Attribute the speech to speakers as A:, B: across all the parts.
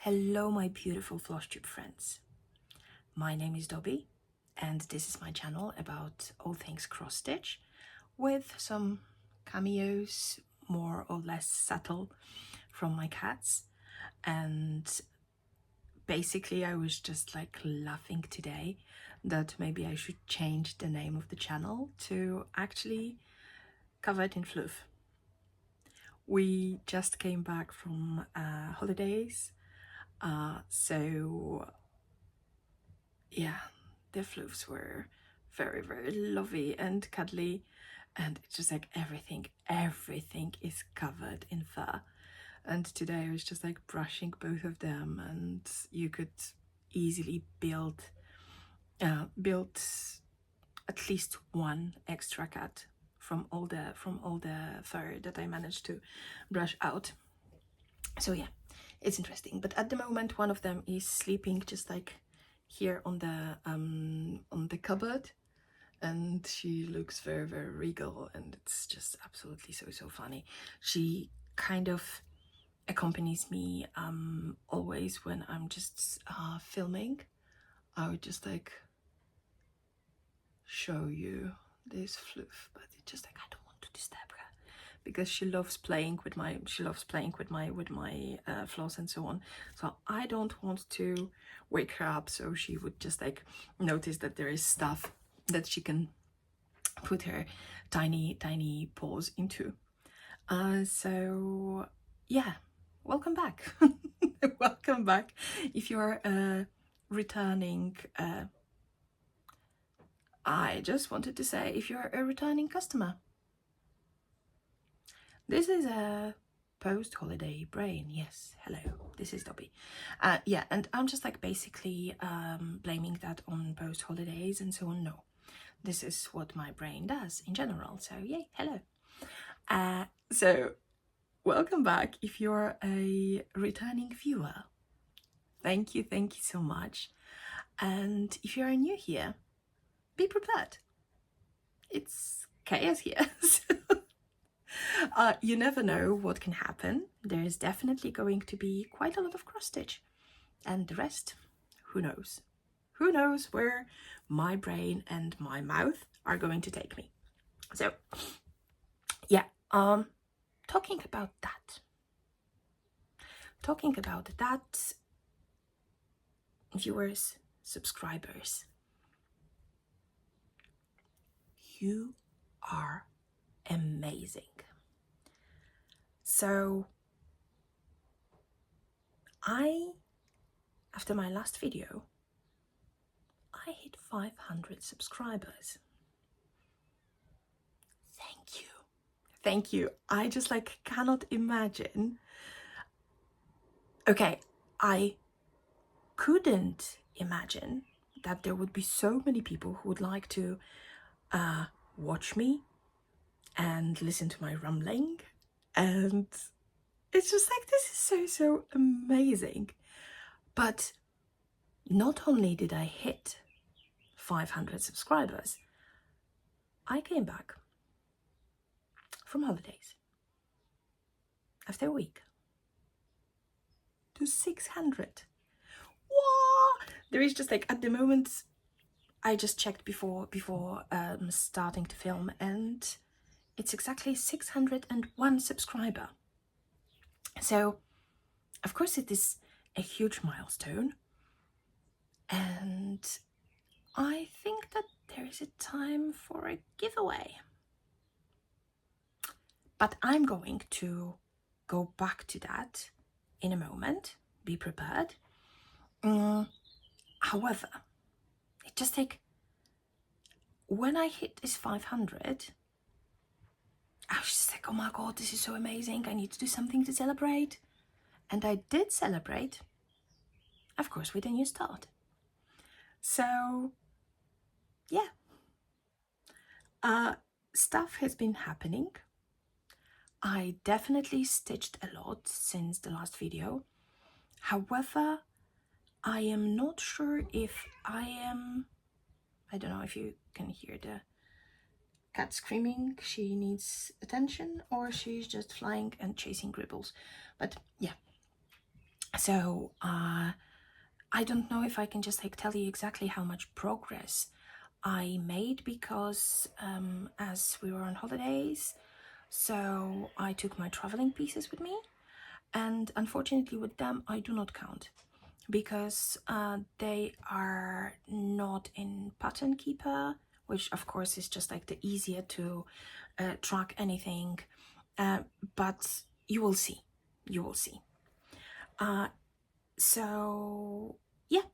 A: Hello my beautiful Flosstube friends. My name is Dobby and this is my channel about all things cross stitch with some cameos, more or less subtle, from my cats. And basically I was just like laughing today that maybe I should change the name of the channel to actually Covered in Fluff. We just came back from holidays. So yeah, the fluffs were very, very lovely and cuddly, and it's just like everything is covered in fur. And today I was just like brushing both of them, and you could easily build at least one extra cat from all the fur that I managed to brush out. So yeah, it's interesting. But at the moment one of them is sleeping just like here on the cupboard, and she looks very, very regal, and it's just absolutely so funny. She kind of accompanies me always when I'm just filming. I would just like show you this fluff, but it's just like I don't want to disturb her because she loves playing with my floss and so on. So I don't want to wake her up, so she would just like notice that there is stuff that she can put her tiny paws into. So yeah, welcome back. Welcome back if you're returning. I just wanted to say, if you're a returning customer, this is a post-holiday brain. Yes, hello, this is Dobby. Yeah, and I'm just like basically blaming that on post-holidays and so on. No, this is what my brain does in general. So yay, hello. So welcome back if you're a returning viewer. Thank you so much. And if you're new here, be prepared. It's chaos here. You never know what can happen. There is definitely going to be quite a lot of cross stitch, and the rest, who knows? Who knows where my brain and my mouth are going to take me? So yeah, talking about that, viewers, subscribers, you are amazing. So after my last video, I hit 500 subscribers. Thank you. I just like cannot imagine. Okay, I couldn't imagine that there would be so many people who would like to watch me and listen to my rumbling, and it's just like, this is so amazing. But not only did I hit 500 subscribers, I came back from holidays after a week to 600. What? There is just like, at the moment, I just checked before starting to film, and it's exactly 601 subscriber. So of course it is a huge milestone, and I think that there is a time for a giveaway. But I'm going to go back to that in a moment. Be prepared. However, it just like, when I hit this 500, I was just like, oh my god, this is so amazing. I need to do something to celebrate. And I did celebrate, of course, with a new start. So yeah, stuff has been happening. I definitely stitched a lot since the last video. However, I am not sure if I don't know if you can hear the cat screaming. She needs attention, or she's just flying and chasing gribbles. But yeah, So I don't know if I can just like tell you exactly how much progress I made, because as we were on holidays, so I took my traveling pieces with me, and unfortunately with them I do not count, because they are not in pattern keeper, which of course is just like the easier to track anything, but you will see, you will see. So yeah,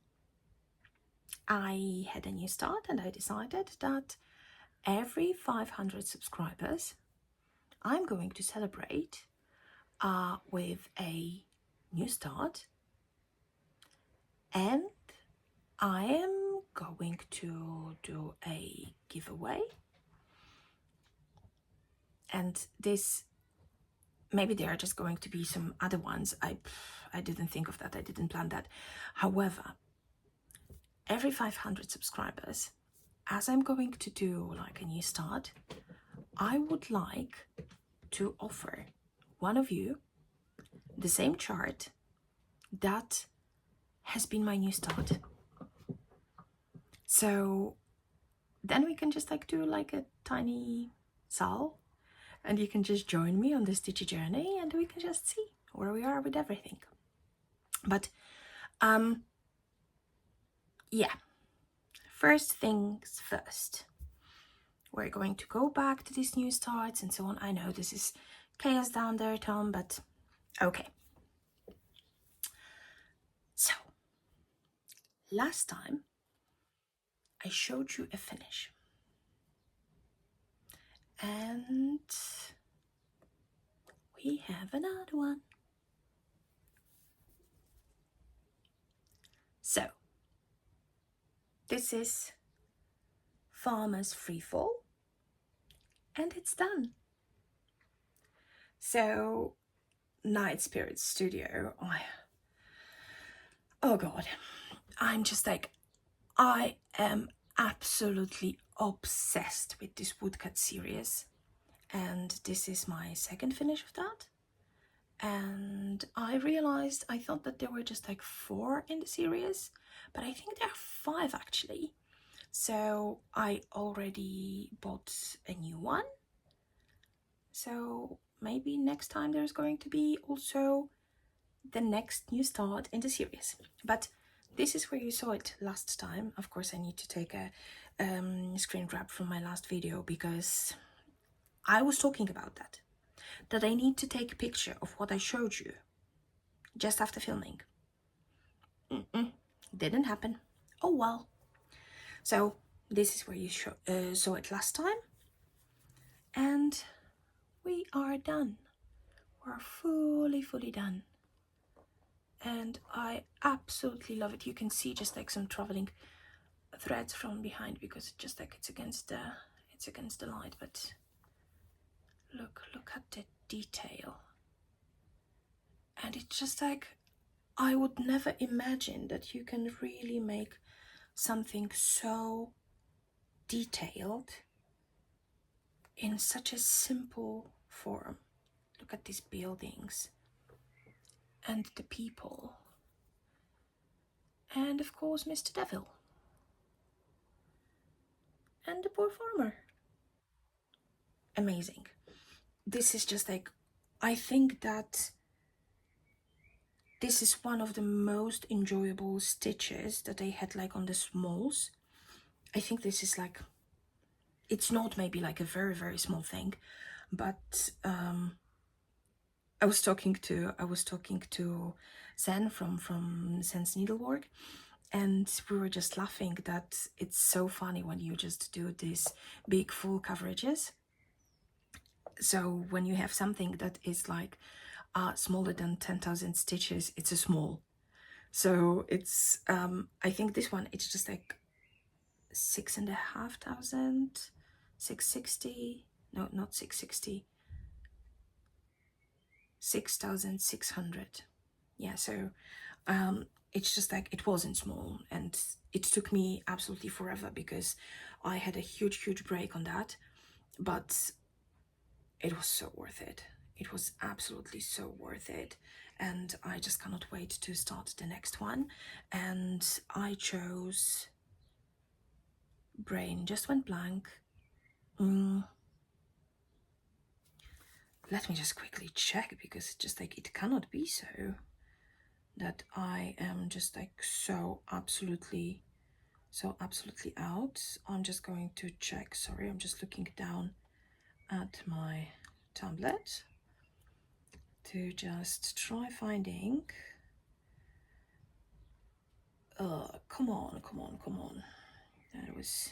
A: I had a new start, and I decided that every 500 subscribers I'm going to celebrate with a new start, and I am going to do a giveaway. And this, maybe there are just going to be some other ones. I didn't think of that, I didn't plan that. However, every 500 subscribers, as I'm going to do like a new start, I would like to offer one of you the same chart that has been my new start. So then we can just like do like a tiny sal, and you can just join me on this stitchy journey, and we can just see where we are with everything. But yeah, first things first, we're going to go back to these new starts and so on. I know this is chaos down there, Tom, but okay. So last time I showed you a finish, and we have another one. So this is Farmer's Freefall, and it's done. So Night Spirit Studio, oh god, I'm just like, I am absolutely obsessed with this woodcut series, and this is my second finish of that. And I realized, I thought that there were just like 4 in the series, but I think there are 5 actually. So I already bought a new one, so maybe next time there's going to be also the next new start in the series. But this is where you saw it last time. Of course I need to take a screen grab from my last video, because I was talking about that I need to take a picture of what I showed you just after filming. Didn't happen. Oh well. So this is where you saw it last time, and we are done. We're fully done, and I absolutely love it. You can see just like some traveling threads from behind, because it's just like it's against the light, but look at the detail. And it's just like, I would never imagine that you can really make something so detailed in such a simple form. Look at these buildings and the people, and of course Mr. Devil and the poor farmer. Amazing. This is just like, I think that this is one of the most enjoyable stitches that I had like on the smalls. I think this is like, it's not maybe like a very small thing, but I was talking to Zen from Zen's Needlework, and we were just laughing that it's so funny when you just do these big full coverages. So when you have something that is like smaller than 10,000 stitches, it's a small. So it's I think this one, it's just like 6,500, 660, no, not 660, 6,600. Yeah, so it's just like, it wasn't small, and it took me absolutely forever because I had a huge break on that, but it was so worth it. it was absolutely so worth it, and I just cannot wait to start the next one. And I chose Brain Just Went Blank. Let me just quickly check, because just like it cannot be so that I am just like so absolutely out. I'm just going to check. Sorry, I'm just looking down at my tablet to just try finding. Come on. That was.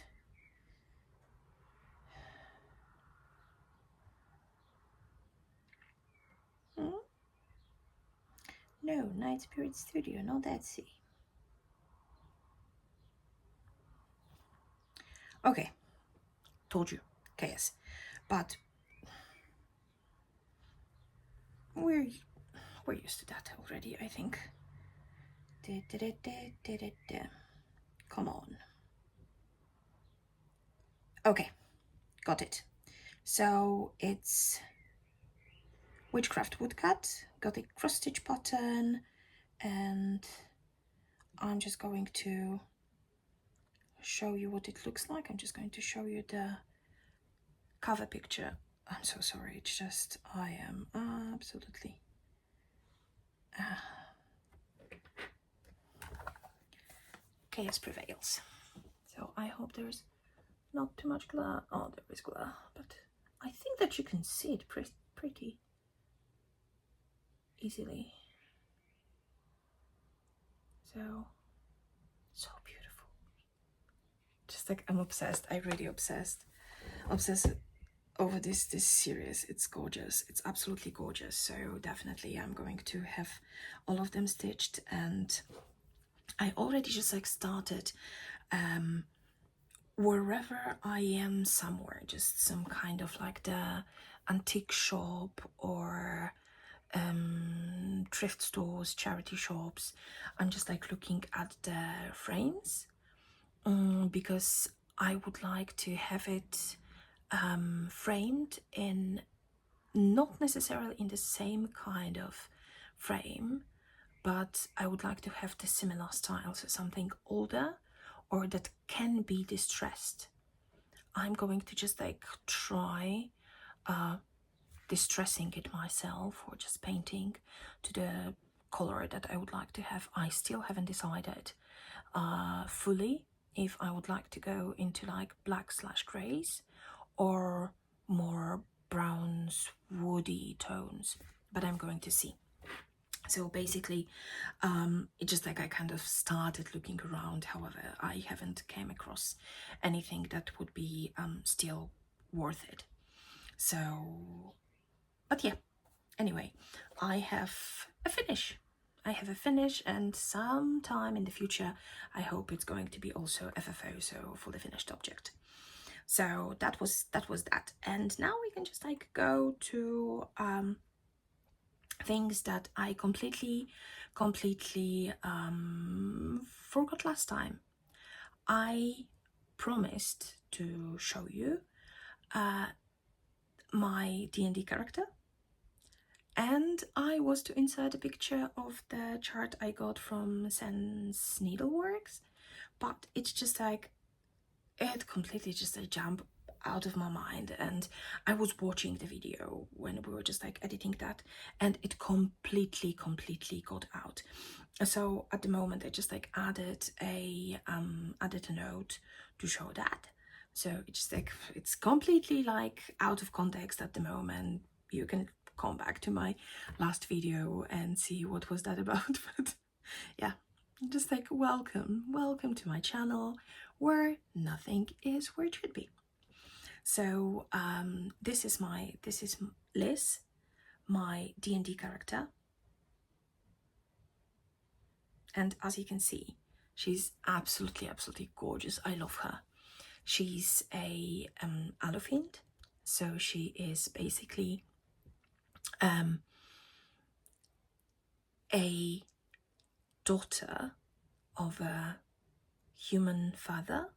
A: No, Night Spirit Studio, not Etsy. Okay, told you, chaos. But we're used to that already, I think. Come on. Okay, got it. So it's Witchcraft Woodcut, got a cross stitch pattern, and I'm just going to show you what it looks like. I'm just going to show you the cover picture. I'm so sorry, it's just I am absolutely chaos prevails. So I hope there's not too much glare. Oh, there is glare, but I think that you can see it pretty easily. So beautiful. Just like I'm obsessed. I'm really obsessed over this series. It's gorgeous. It's absolutely gorgeous. So definitely I'm going to have all of them stitched, and I already just like started wherever I am somewhere, just some kind of like the antique shop or thrift stores, charity shops. I'm just like looking at the frames because I would like to have it framed in, not necessarily in the same kind of frame, but I would like to have the similar style, so something older or that can be distressed. I'm going to just like try distressing it myself, or just painting to the color that I would like to have. I still haven't decided fully if I would like to go into like black/grays or more browns, woody tones, but I'm going to see. So basically it just like I kind of started looking around. However, I haven't came across anything that would be still worth it. So, but yeah, anyway, I have a finish. And sometime in the future I hope it's going to be also FFO, so fully finished object. So that was that. And now we can just like go to things that I completely forgot last time. I promised to show you my D&D character, and I was to insert a picture of the chart I got from Sense Needleworks, but it's just like it completely just a jump out of my mind, and I was watching the video when we were just like editing that, and it completely got out. So at the moment I just like added a note to show that. So it's just like it's completely like out of context at the moment. You can come back to my last video and see what was that about. But yeah, just like welcome to my channel where nothing is where it should be. So this is Liz, my D&D character, and as you can see, she's absolutely gorgeous. I love her. She's a Allofiend, so she is basically a daughter of a human father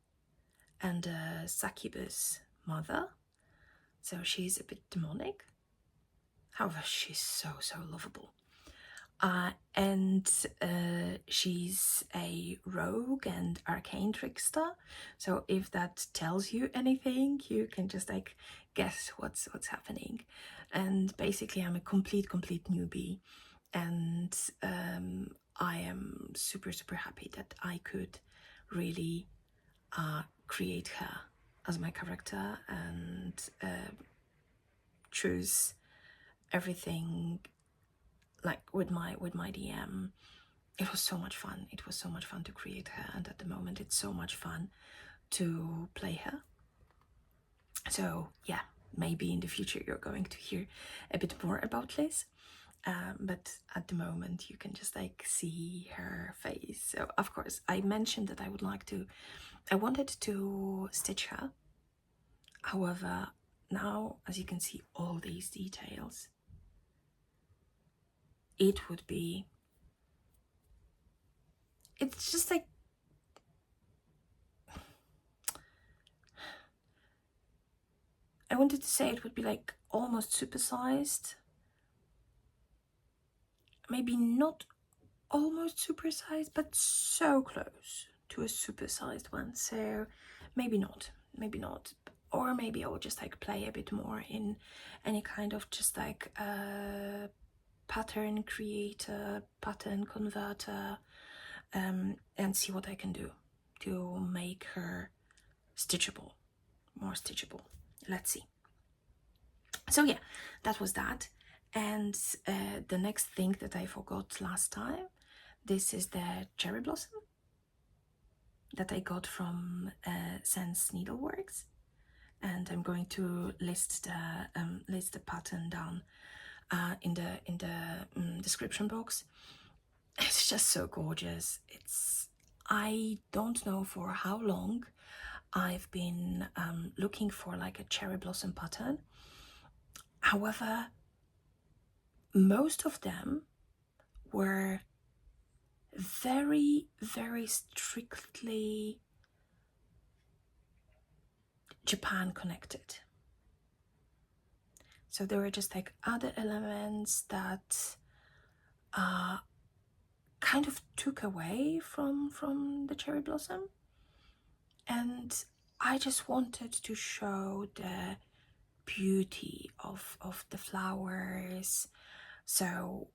A: and a succubus mother, so she's a bit demonic. However, she's so lovable. And she's a rogue and arcane trickster. So if that tells you anything, you can just like guess what's happening. And basically, I'm a complete newbie, and I am super happy that I could really create her as my character and choose everything like with my DM. It was so much fun. It was so much fun to create her, and at the moment it's so much fun to play her. So yeah, maybe in the future you're going to hear a bit more about Liz, but at the moment you can just like see her face. So of course I mentioned that I wanted to stitch her. However, now as you can see all these details, it would be, it's just like, I wanted to say it would be like almost supersized. Maybe not almost supersized, but so close to a supersized one. So maybe not. Or maybe I'll just like play a bit more in any kind of just like pattern creator, pattern converter, and see what I can do to make her stitchable, more stitchable. Let's see. So yeah, that was that. And the next thing that I forgot last time, this is the cherry blossom that I got from Sense Needleworks, and I'm going to list the pattern down in the description box. It's just so gorgeous. I don't know for how long I've been looking for like a cherry blossom pattern. However, most of them were very strictly Japan connected. So there were just like other elements that kind of took away from the cherry blossom, and I just wanted to show the beauty of the flowers. So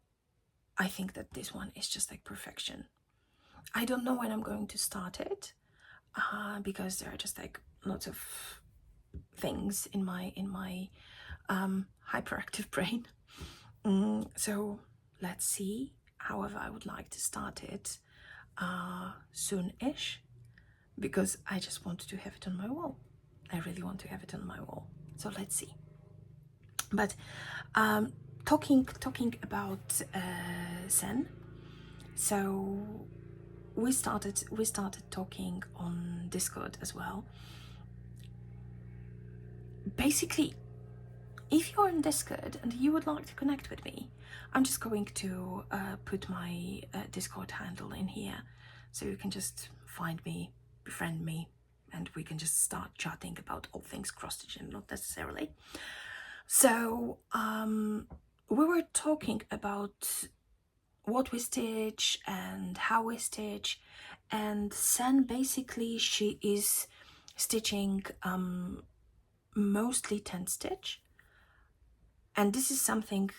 A: I think that this one is just like perfection. I don't know when I'm going to start it because there are just like lots of things in my hyperactive brain. So let's see. However, I would like to start it soon-ish, because I just want to have it on my wall. I really want to have it on my wall. So let's see. But talking about Sen. So we started talking on Discord as well. Basically, if you're in Discord and you would like to connect with me, I'm just going to put my Discord handle in here, so you can just find me, befriend me, and we can just start chatting about all things cross-stitching, not necessarily. So we were talking about what we stitch and how we stitch, and Sen, basically she is stitching mostly 10 stitch, and this is something,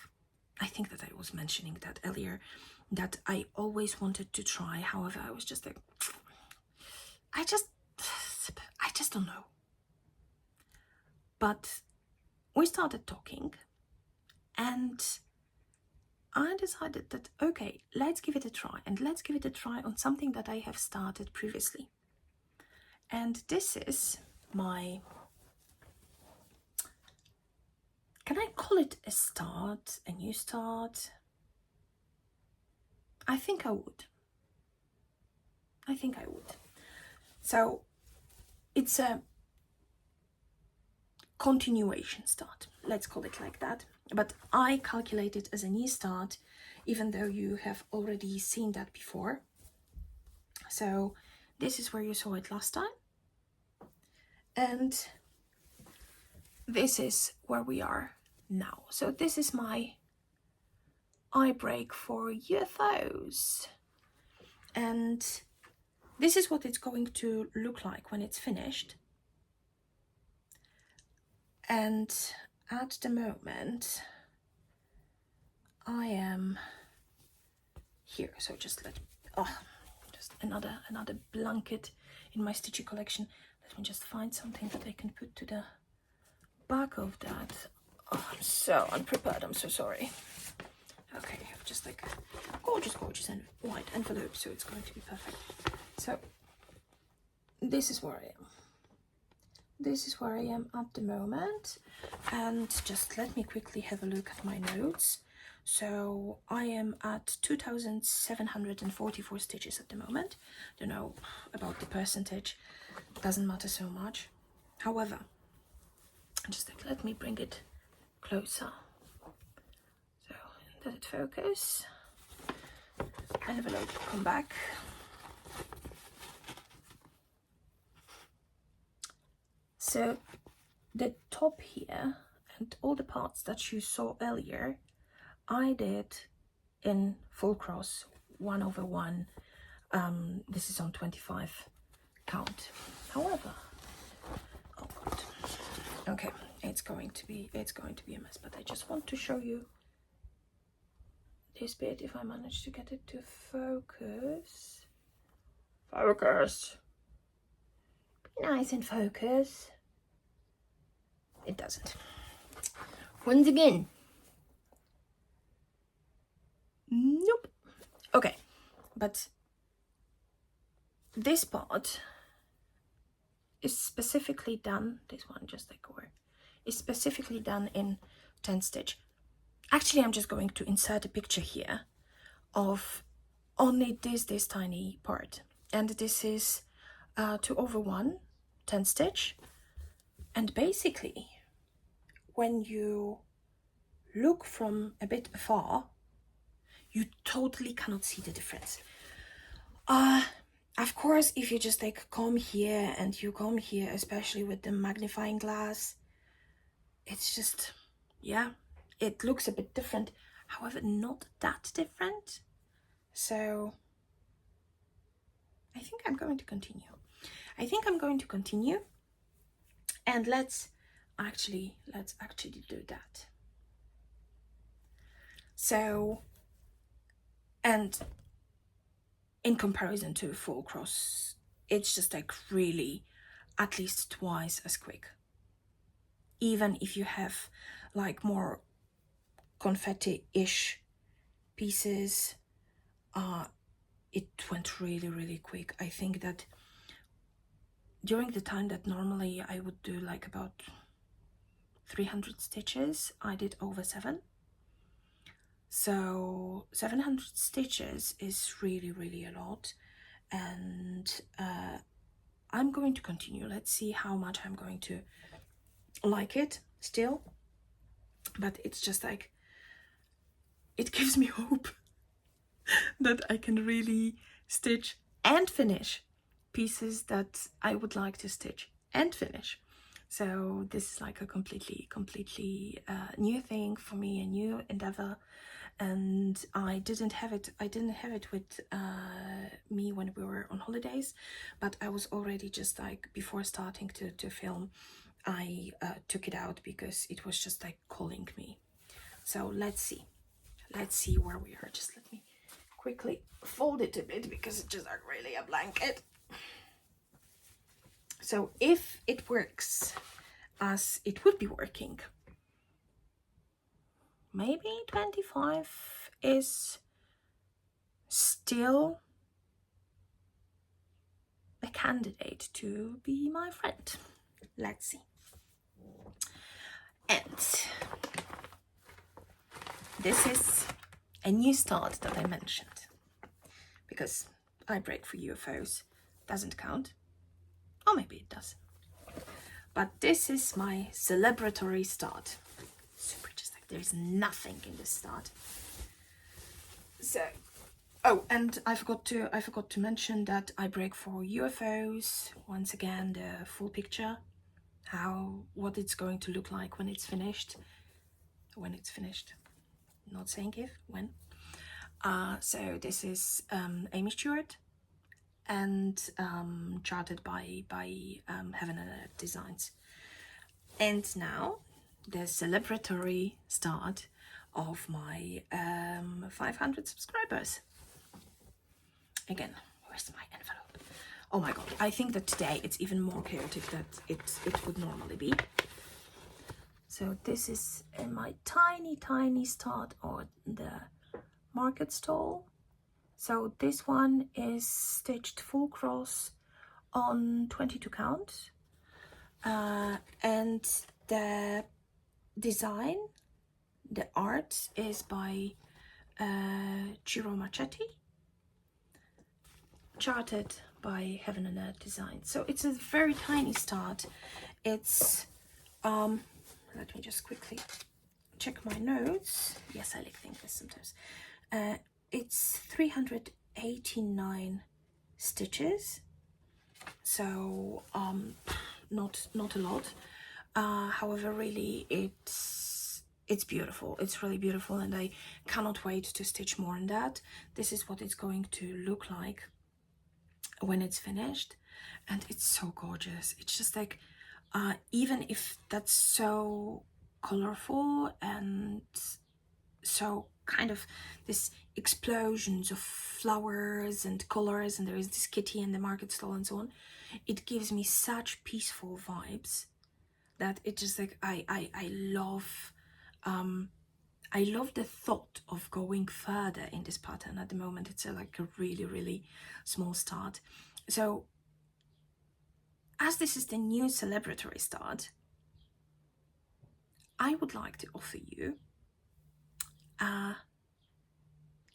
A: I think that I was mentioning that earlier, that I always wanted to try. However, I was just like, I just don't know. But we started talking, and I decided that, okay, let's give it a try, and let's give it a try on something that I have started previously. And this is my, can I call it a start, a new start? I think I would. So it's a continuation start, let's call it like that. But I calculate it as a new start, even though you have already seen that before. So this is where you saw it last time, and this is where we are now. So this is my eye break for UFOs, and this is what it's going to look like when it's finished. And at the moment I am here, so just just another blanket in my stitchy collection. Let me just find something that I can put to the back of that. Oh, I'm so unprepared, I'm so sorry. Okay, I have just like gorgeous and white envelope, so it's going to be perfect. So this is where I am. This is where I am at the moment, and just let me quickly have a look at my notes. So I am at 2,744 stitches at the moment. Don't know about the percentage, doesn't matter so much. However, just like, let me bring it closer. So let it focus. Envelope, come back. So the top here and all the parts that you saw earlier, I did in full cross 1/1. This is on 25 count. However, oh god, okay, it's going to be a mess, but I just want to show you this bit, if I manage to get it to focus. Focus. Be nice and focus. It doesn't. Once again. Nope. Okay, but this part is specifically done, this one just like over, is specifically done in 10 stitch. Actually, I'm just going to insert a picture here of only this tiny part, and this is 2/1 10 stitch. And basically, when you look from a bit afar, you totally cannot see the difference. Of course, if you just like come here, and you come here, especially with the magnifying glass, it's just, yeah, it looks a bit different. However, not that different. So I think I'm going to continue. And let's actually do that. So, and in comparison to full cross, it's just like really at least twice as quick. Even if you have like more confetti-ish pieces, it went really quick. I think that during the time that normally I would do like about 300 stitches, I did over 7. So 700 stitches is really a lot, and I'm going to continue. Let's see how much I'm going to like it still, but it's just like, it gives me hope that I can really stitch and finish pieces that I would like to stitch and finish. So this is like a completely new thing for me, a new endeavor, and I didn't have it with me when we were on holidays, but I was already just like, before starting to film, I took it out because it was just like calling me. So let's see where we are. Just let me quickly fold it a bit because it's just like really a blanket. So if it works as it would be working, maybe 25 is still a candidate to be my friend. Let's see. And this is a new start that I mentioned, because eye break for UFOs doesn't count, or maybe it does. But this is my celebratory start. Super, just like there's nothing in this start. So, oh, and I forgot to mention that I break for UFOs. Once again, the full picture, what it's going to look like when it's finished. when it's finished. Not saying if, when. So this is Amy Stewart, and charted by Heaven and Earth Designs. And now the celebratory start of my 500 subscribers. Again, where's my envelope? Oh my god, I think that today it's even more chaotic than it would normally be. So this is my tiny start on the market stall. So this one is stitched full cross on 22 count, and the design, the art is by Ciro Marchetti, charted by Heaven and Earth Design. So it's a very tiny start. It's let me just quickly check my notes. Yes, I like things sometimes. It's 389 stitches, so not a lot. However, really it's beautiful. It's really beautiful, and I cannot wait to stitch more on that. This is what it's going to look like when it's finished, and it's so gorgeous. It's just like even if that's so colorful and so kind of this explosions of flowers and colors, and there is this kitty and the market stall and so on, it gives me such peaceful vibes that it just like I love the thought of going further in this pattern. At the moment it's like a really small start. So as this is the new celebratory start, I would like to offer you a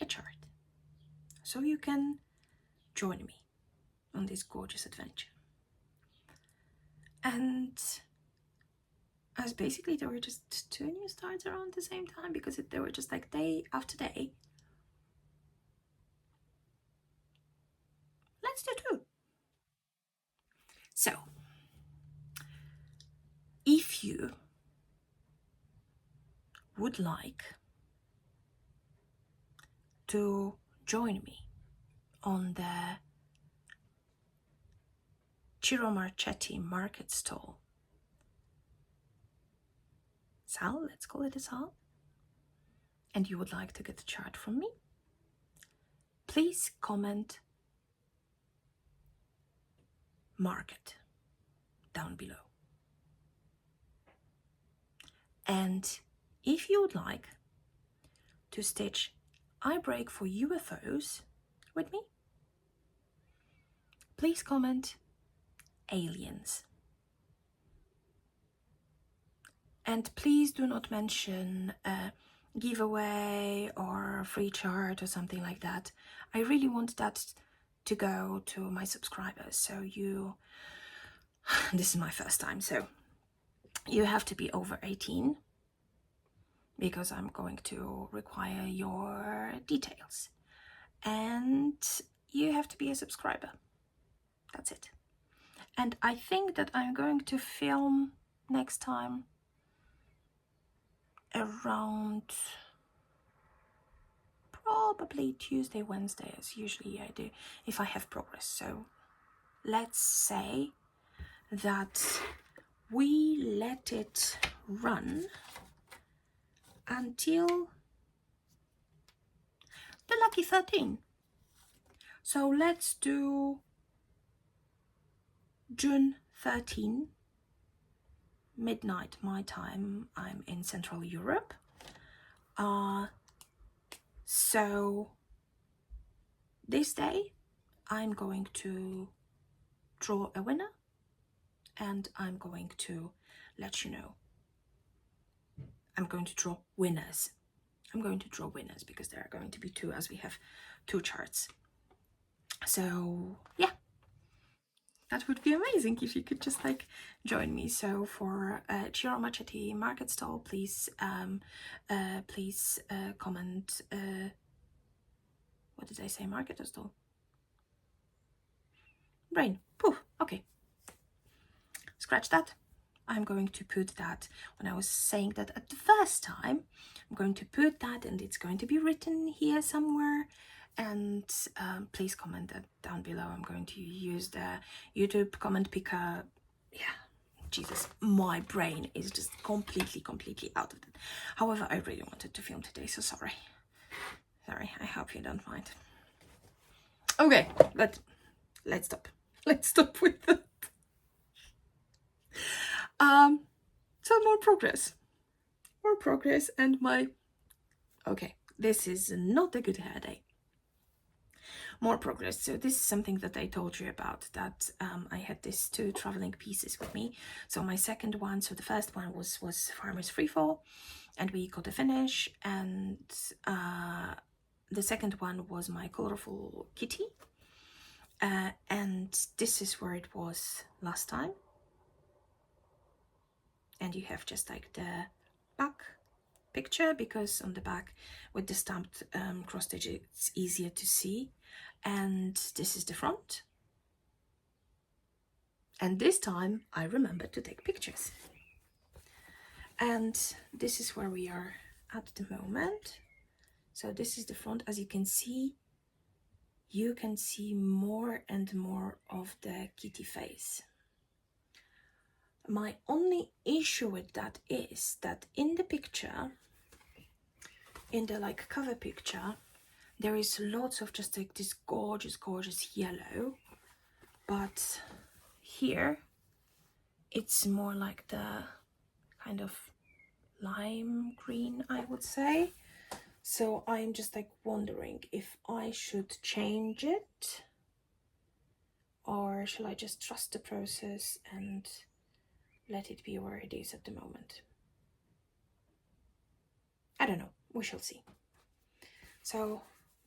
A: chart, so you can join me on this gorgeous adventure. And as basically there were just 2 new starts around the same time, because they were just like day after day. Let's do 2. So if you would like to join me on the Ciro Marchetti market stall, Sal, let's call it a Sal, and you would like to get a chart from me, please comment market down below. And if you would like to stitch I break for UFOs with me, please comment aliens. And please do not mention a giveaway or a free chart or something like that. I really want that to go to my subscribers. So this is my first time, so you have to be over 18, because I'm going to require your details. And you have to be a subscriber. That's it. And I think that I'm going to film next time around probably Tuesday, Wednesday, as usually I do, if I have progress. So let's say that we let it run until the lucky 13. So let's do June 13, midnight my time. I'm in Central Europe. So this day I'm going to draw a winner, and I'm going to let you know. I'm going to draw winners. Because there are going to be 2, as we have 2 charts. So yeah, that would be amazing if you could just like join me. So for Ciro Marchetti market stall, please comment what did I say, market or stall? Brain. Poof. Okay, scratch that. I'm going to put that, when I was saying that at the first time, I'm going to put that, and it's going to be written here somewhere. And please comment that down below. I'm going to use the YouTube comment picker. Yeah, Jesus, my brain is just completely out of it. However, I really wanted to film today, so sorry. I hope you don't mind. Okay, but let's stop. Let's stop with that. So more progress, and okay, this is not a good hair day. More progress. So this is something that I told you about, that I had these 2 traveling pieces with me. So my second one, so the first one was Farmer's Freefall, and we got a finish, and the second one was my colorful kitty, and this is where it was last time. And you have just like the back picture, because on the back with the stamped cross stitch it's easier to see, and this is the front. And this time I remembered to take pictures, and this is where we are at the moment. So this is the front. As you can see more and more of the kitty face. My only issue with that is that in the picture, in the like cover picture, there is lots of just like this gorgeous yellow, but here it's more like the kind of lime green, I would say. So I'm just like wondering if I should change it, or shall I just trust the process and let it be where it is at the moment. I don't know, we shall see. So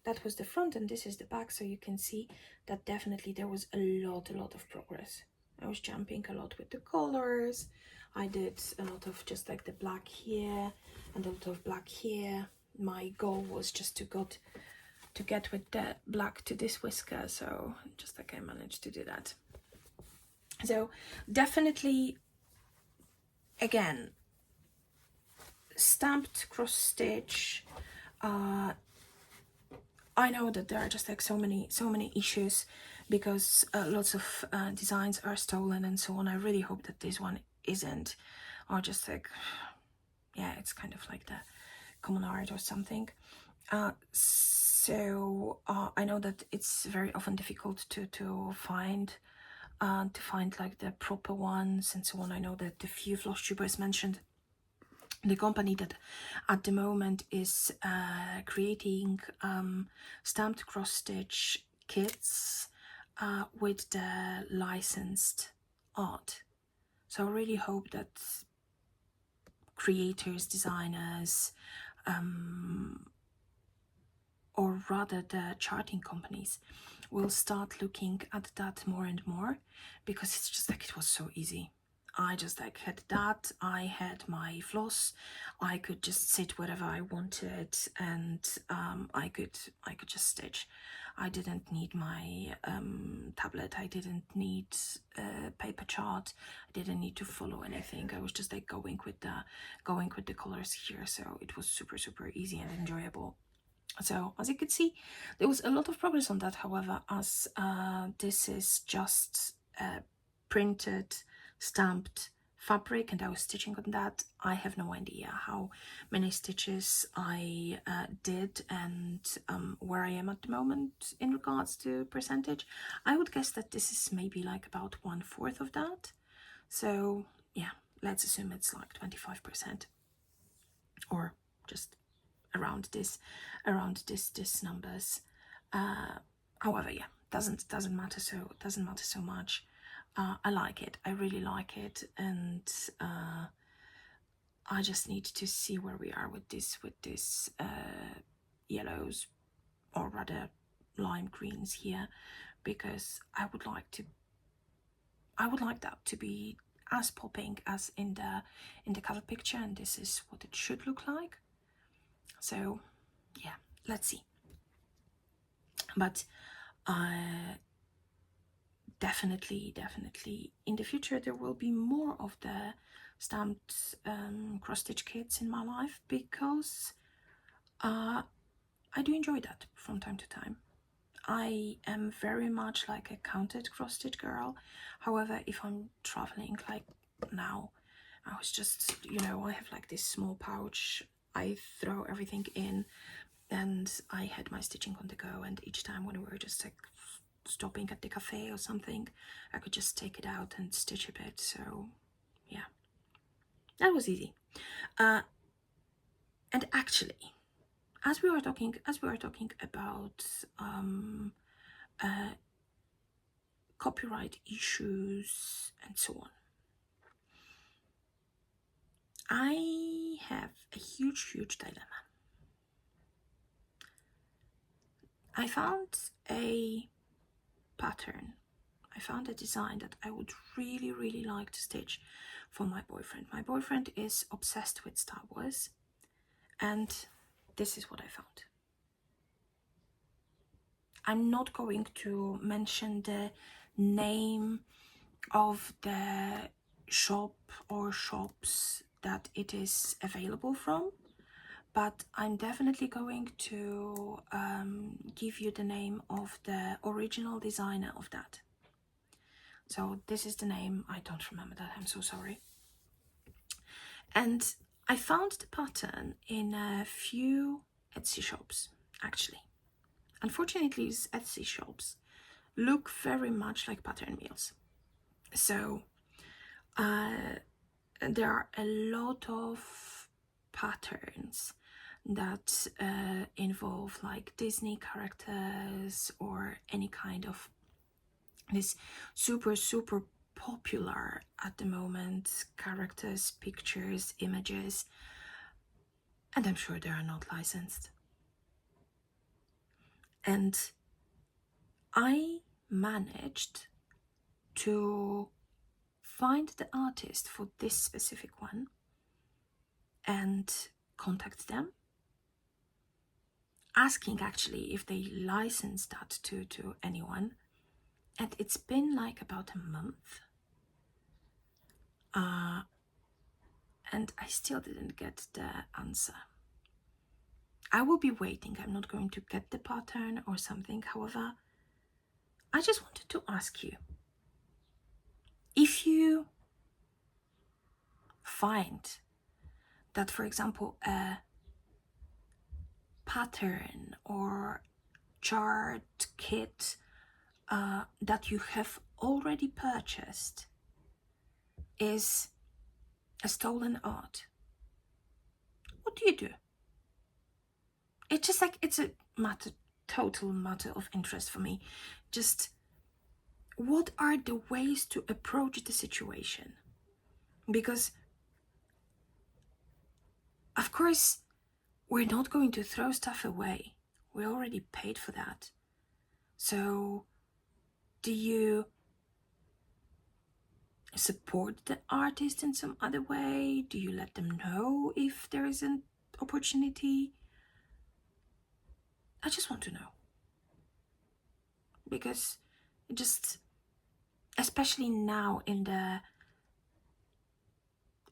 A: that was the front, and this is the back. So you can see that definitely there was a lot of progress. I was jumping a lot with the colors. I did a lot of just like the black here and a lot of black here. My goal was just to get with the black to this whisker, so just like I managed to do that. So definitely, again, stamped cross stitch. I know that there are just like so many issues, because lots of designs are stolen and so on. I really hope that this one isn't, or just like, yeah, it's kind of like the common art or something. So I know that it's very often difficult to find like the proper ones and so on. I know that the few Flosstubers mentioned the company that at the moment is creating stamped cross stitch kits with the licensed art. So I really hope that creators, designers, or rather the charting companies, will start looking at that more and more, because it's just like, it was so easy. I just like had that, I had my floss, I could just sit wherever I wanted, and I could just stitch. I didn't need my tablet, I didn't need a paper chart, I didn't need to follow anything. I was just like going with the colors here, so it was super easy and enjoyable. So as you could see, there was a lot of progress on that. However, as this is just printed, stamped fabric, and I was stitching on that, I have no idea how many stitches I did, and where I am at the moment in regards to percentage. I would guess that this is maybe like about 1/4 of that. So yeah, let's assume it's like 25%, or just around this numbers. However, yeah, doesn't matter so much. I like it, I really like it, and I just need to see where we are with this yellows, or rather lime greens here, because I would like that to be as popping as in the cover picture, and this is what it should look like. So yeah, let's see. But definitely in the future there will be more of the stamped cross-stitch kits in my life, because I do enjoy that from time to time. I am very much like a counted cross-stitch girl. However, if I'm traveling like now, I was just, you know, I have like this small pouch, I throw everything in, and I had my stitching on the go, and each time when we were just like stopping at the cafe or something, I could just take it out and stitch a bit. So yeah, that was easy. And actually, as we were talking about copyright issues and so on, I have a huge dilemma. I found a pattern, I found a design that I would really like to stitch for my boyfriend. My boyfriend is obsessed with Star Wars, and this is what I found. I'm not going to mention the name of the shop or shops that it is available from, but I'm definitely going to give you the name of the original designer of that. So this is the name. I don't remember that, I'm so sorry. And I found the pattern in a few Etsy shops, actually. Unfortunately, these Etsy shops look very much like pattern mills. So there are a lot of patterns that involve like Disney characters or any kind of this super popular at the moment characters, pictures, images, and I'm sure they are not licensed. And I managed to find the artist for this specific one and contact them, asking actually if they license that to anyone. And it's been like about a month, and I still didn't get the answer. I will be waiting. I'm not going to get the pattern or something. However, I just wanted to ask you, if you find that, for example, a pattern or chart kit that you have already purchased is a stolen art, what do you do? It's just like, it's a total matter of interest for me. Just what are the ways to approach the situation? Because of course we're not going to throw stuff away. We already paid for that. So do you support the artist in some other way? Do you let them know if there is an opportunity? I just want to know. Because just, especially now in the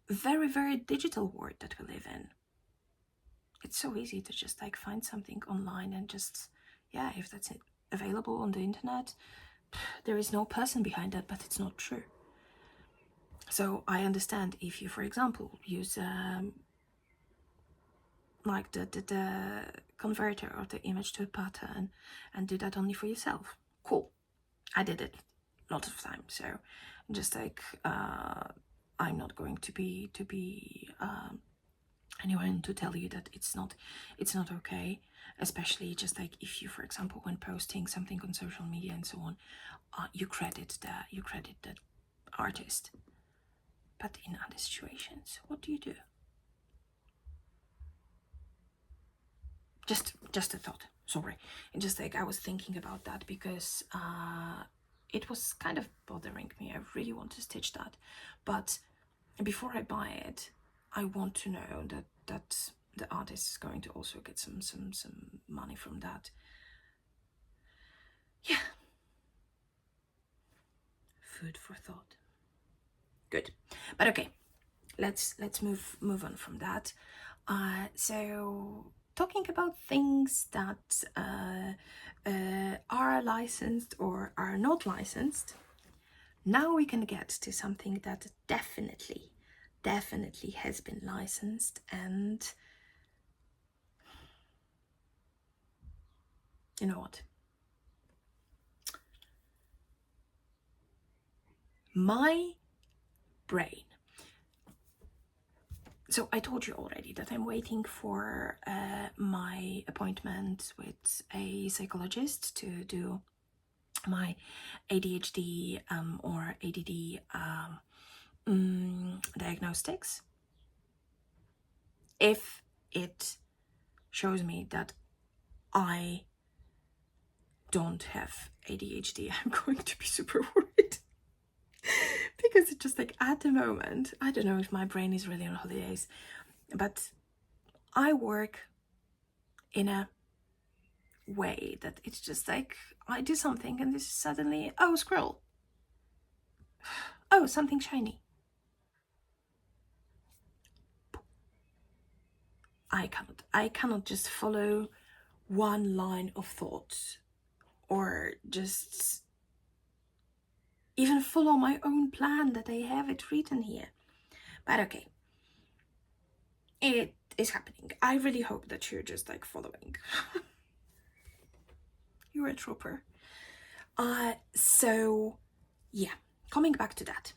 A: very digital world that we live in, it's so easy to just like find something online and just, yeah, if that's it, available on the internet, there is no person behind that, but it's not true. So I understand if you, for example, use like the converter of the image to a pattern and do that only for yourself. Cool. I did it lots of times, so just like I'm not going to be anyone to tell you that it's not okay, especially just like if you, for example, when posting something on social media and so on, you credit the artist. But in other situations, what do you do? Just a thought, sorry. And just like I was thinking about that because it was kind of bothering me. I really want to stitch that, but before I buy it, I want to know that the artist is going to also get some money from that. Yeah. Food for thought. Good. But okay, let's move on from that. So talking about things that are licensed or are not licensed, now we can get to something that definitely has been licensed. And you know what? My brain. So I told you already that I'm waiting for my appointment with a psychologist to do my ADHD or ADD diagnostics. If it shows me that I don't have ADHD, I'm going to be super worried. Because it's just like, at the moment, I don't know if my brain is really on holidays, but I work in a way that it's just like, I do something and this is suddenly, oh, scroll. Oh, something shiny. I cannot just follow one line of thought or just even follow my own plan that I have it written here. But okay, it is happening. I really hope that you're just like following. You're a trooper. So yeah, coming back to that.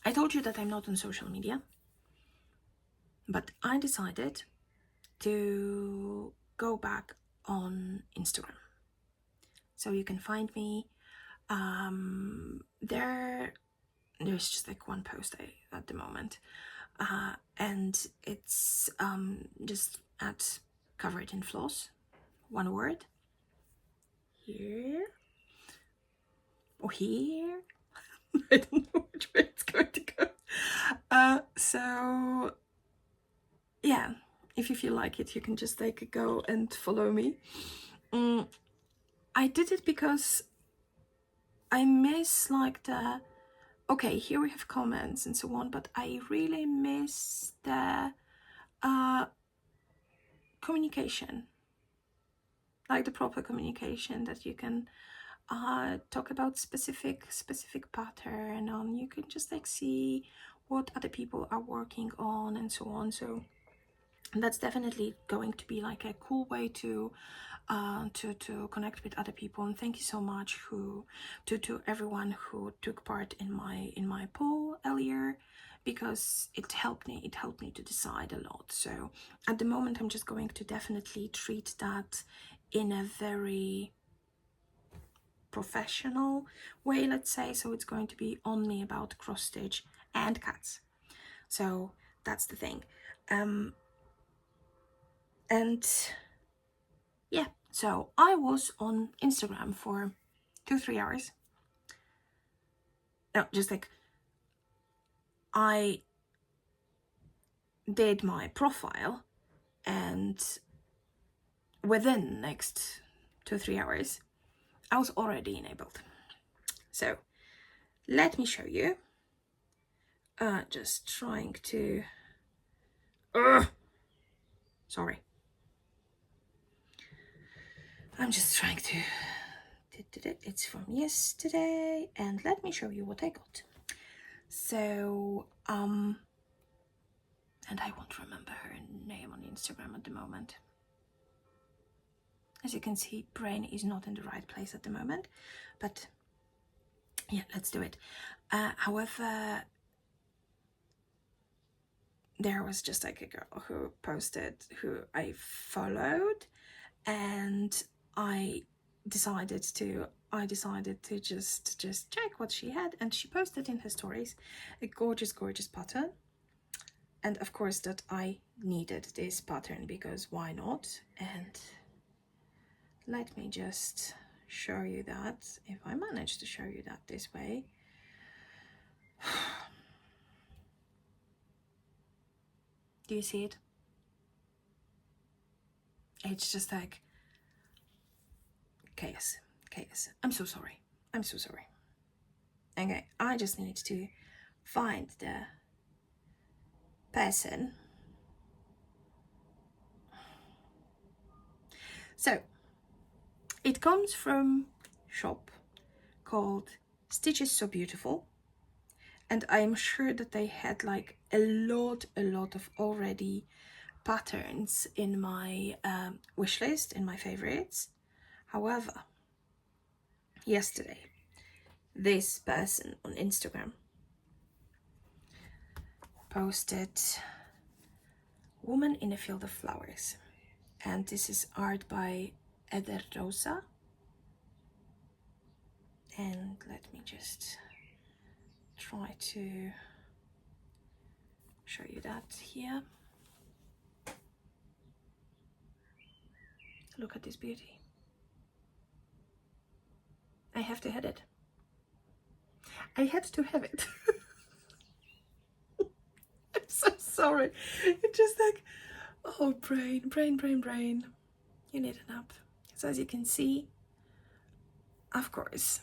A: I told you that I'm not on social media, but I decided to go back on Instagram. So you can find me there's just like one post at the moment, and it's just at Cover It in Floss, one word, here or here. I don't know which way it's going to go. So yeah, if you feel like it, you can just like go and follow me. I did it because I miss like the, okay, here we have comments and so on, but I really miss the communication, like the proper communication that you can talk about specific pattern on. You can just like see what other people are working on and so on. So that's definitely going to be like a cool way to connect with other people. And thank you so much to everyone who took part in my poll earlier, because it helped me to decide a lot. So at the moment I'm just going to definitely treat that in a very professional way, let's say. So it's going to be only about cross stitch and cats. So that's the thing. And yeah, so I was on Instagram for 2-3 hours. No, just like, I did my profile, and within the next 2-3 hours I was already enabled. So let me show you. Just trying to sorry, I'm just trying to, it's from yesterday, and let me show you what I got. So and I won't remember her name on Instagram at the moment. As you can see, brain is not in the right place at the moment, but yeah, let's do it. However, there was just like a girl who posted, who I followed, and I decided to just check what she had, and she posted in her stories a gorgeous pattern. And of course that I needed this pattern, because why not? And let me just show you that, if I manage to show you that this way. Do you see it? It's just like chaos. I'm so sorry. Okay, I just need to find the person. So it comes from shop called Stitches So Beautiful, and I'm sure that they had like a lot of already patterns in my wish list, in my favorites. However, yesterday this person on Instagram posted Woman in a Field of Flowers, and this is art by Eder Rosa. And let me just try to show you that here. Look at this beauty. I have to have it. I had to have it. I'm so sorry. It's just like, oh, brain. You need a nap. So as you can see, of course,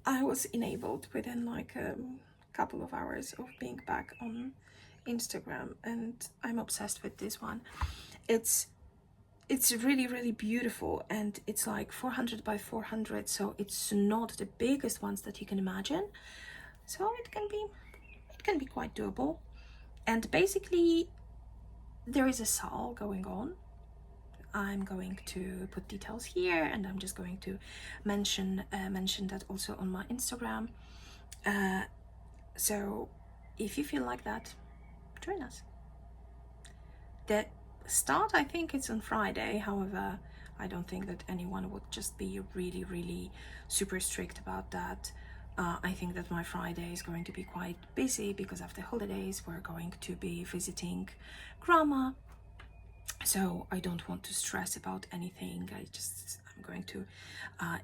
A: I was enabled within like a couple of hours of being back on Instagram, and I'm obsessed with this one. It's really beautiful, and it's like 400 by 400, so it's not the biggest ones that you can imagine, so it can be quite doable. And basically there is a sale going on. I'm going to put details here, and I'm just going to mention that also on my Instagram. So if you feel like that, join us. The start, I think it's on Friday. However, I don't think that anyone would just be really super strict about that. I think that my Friday is going to be quite busy because of the holidays. We're going to be visiting grandma, so I don't want to stress about anything. I'm going to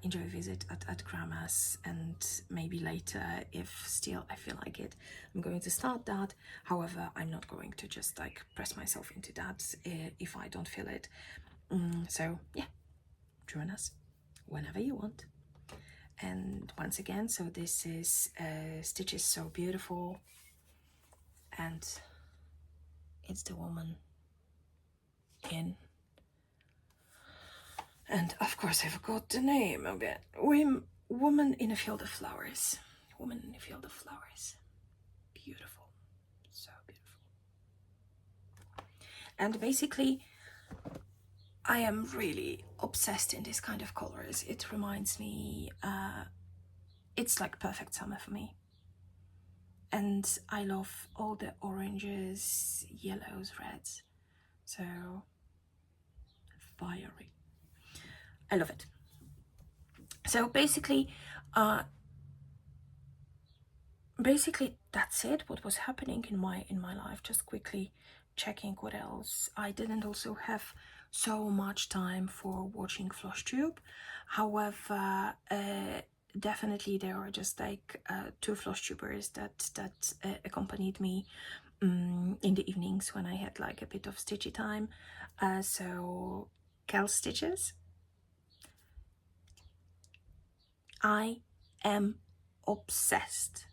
A: enjoy a visit at grandma's, and maybe later, if still I feel like it, I'm going to start that. However, I'm not going to just like press myself into that if I don't feel it. So yeah, join us whenever you want. And once again, so this is Stitches So Beautiful, and it's the woman in, and of course I forgot the name again. Woman in a Field of Flowers. Woman in a Field of Flowers. Beautiful. So beautiful. And basically, I am really obsessed in this kind of colors. It reminds me, it's like perfect summer for me. And I love all the oranges, yellows, reds. So fiery. I love it. So basically that's it. What was happening in my life. Just quickly checking what else. I didn't also have so much time for watching Flosstube. However, definitely there are just like 2 Flosstubers that accompanied me in the evenings when I had like a bit of stitchy time. So Cal Stitches. I am obsessed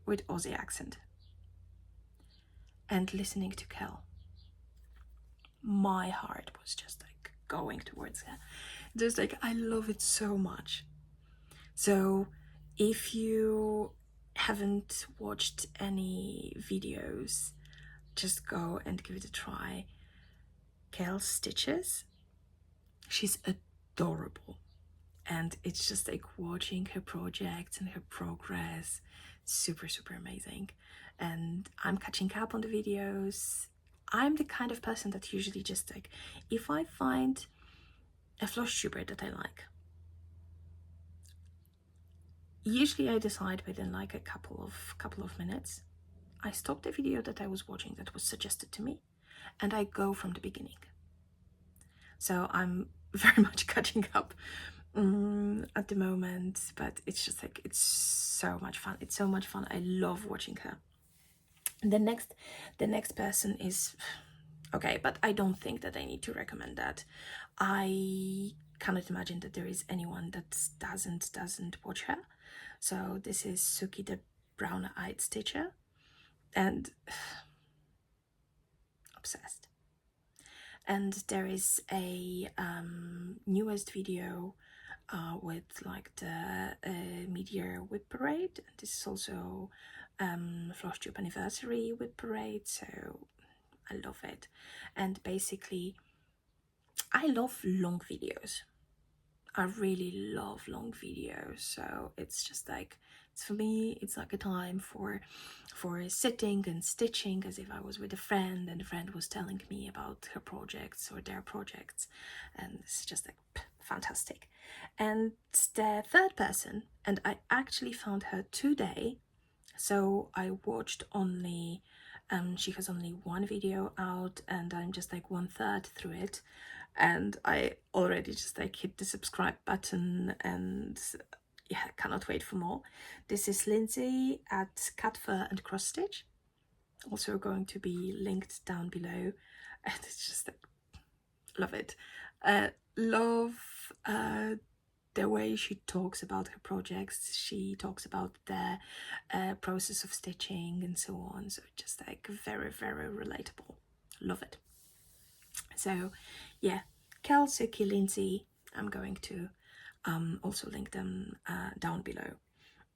A: with Aussie accent, and listening to Kel, my heart was just like going towards her. Just like, I love it so much. So if you haven't watched any videos, just go and give it a try. Kel Stitches, she's adorable, and it's just like watching her projects and her progress. Super amazing. And I'm catching up on the videos. I'm the kind of person that usually just like, if I find a Flosstuber that I like, usually I decide within like a couple of minutes. I stop the video that I was watching that was suggested to me, and I go from the beginning. So I'm very much catching up at the moment, but it's just like, it's so much fun. It's so much fun. I love watching her. The next person is okay, but I don't think that I need to recommend that. I cannot imagine that there is anyone that doesn't watch her. So this is Suki the brown-eyed stitcher, and obsessed. And there is a newest video with like the mid-year whip parade. This is also Flosstube anniversary whip parade, so I love it. And basically, I love long videos. I really love long videos, so it's just like, it's, for me, it's like a time for sitting and stitching as if I was with a friend, and the friend was telling me about her projects or their projects, and it's just like fantastic. And the third person, and I actually found her today, so I watched only she has only one video out, and I'm just like 1/3 through it, and I already just like hit the subscribe button, and yeah, cannot wait for more. This is Lindsay at Cat Fur and Cross Stitch, also going to be linked down below, and it's just like, love it. Love the way she talks about her projects. She talks about the process of stitching and so on, so just like very, very relatable. Love it. So yeah, Kel, Suki, Lindsay, I'm going to also link them down below.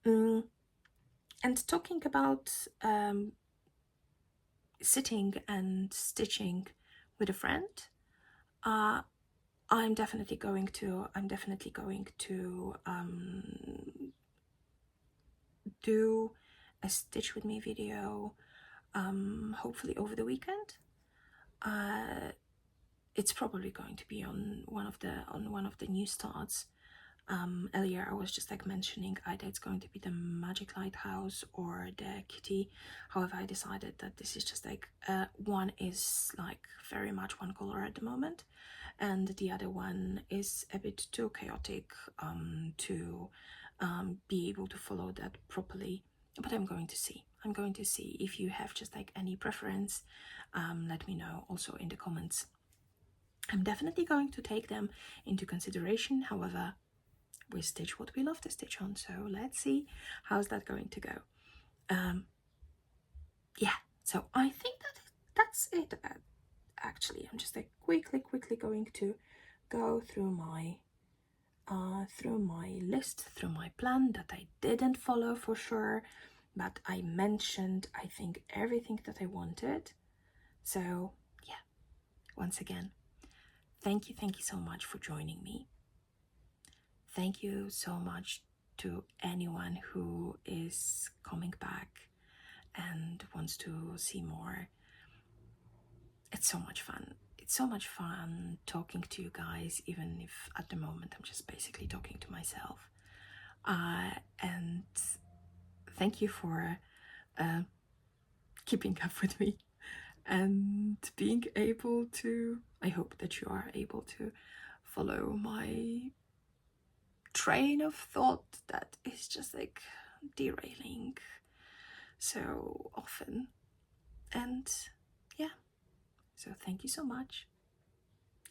A: And talking about sitting and stitching with a friend, I'm definitely going to do a stitch with me video, hopefully over the weekend. It's probably going to be on one of the new starts. Earlier I was just like mentioning either it's going to be the Magic Lighthouse or the Kitty. However, I decided that this is just like one is like very much one color at the moment, and the other one is a bit too chaotic to be able to follow that properly. But I'm going to see. If you have just like any preference, let me know also in the comments. I'm definitely going to take them into consideration. However, we stitch what we love to stitch on, so let's see how's that going to go. Yeah, so I think that's it. Actually, I'm just like quickly going to go through my list, through my plan that I didn't follow for sure, but I mentioned, I think, everything that I wanted. So yeah, once again, thank you so much for joining me. Thank you so much to anyone who is coming back and wants to see more. It's so much fun. It's so much fun talking to you guys, even if at the moment I'm just basically talking to myself. And thank you for keeping up with me and being able to, I hope that you are able to follow my train of thought that is just like derailing so often. And yeah, so thank you so much.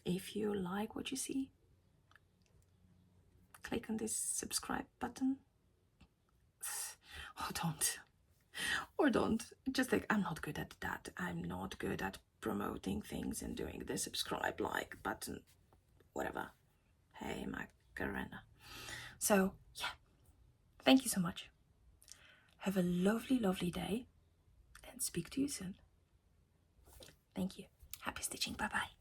A: If you like what you see, click on this subscribe button. Or don't, just like, I'm not good at that. I'm not good at promoting things and doing the subscribe, like button, whatever. Hey Macarena. So yeah, thank you so much. Have a lovely day, and speak to you soon. Thank you. Happy stitching. Bye bye.